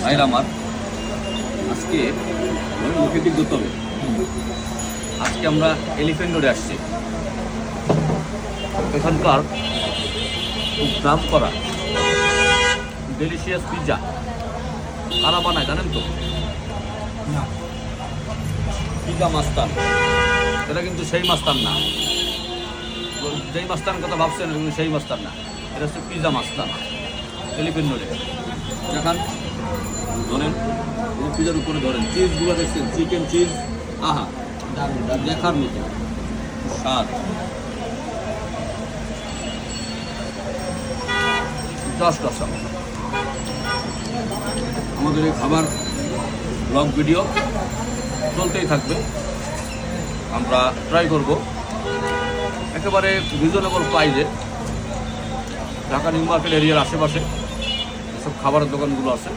ভাইরা আমার, আজকে মুখে দিক ধরতে হবে। আজকে আমরা এলিফ্যান্ট রোডে আসছি। এখানকার খুব নাম করা ডেলিশিয়াস পিৎজা কারা বানায় জানেন তো? পিৎজা মাস্তান। এটা কিন্তু সেই মাস্তান না, যেই মাস্তান কথা ভাবছেন কিন্তু সেই মাস্তান না। এটা হচ্ছে পিৎজা মাস্তান, এলিফ্যান্ট রোডে। দেখান, ধরেন পিৎজার উপরে ধরেন, চিজগুলো দেখছেন, চিকেন চিজ, আহা দেখার মতো স্বাদ। Just awesome. আমাদের এই খাবার ব্লগ ভিডিও চলতেই থাকবে। আমরা ট্রাই করব একেবারে রিজনেবল প্রাইসে ঢাকা নিউ মার্কেট এরিয়ার আশেপাশে এসব খাবারের দোকানগুলো আছে।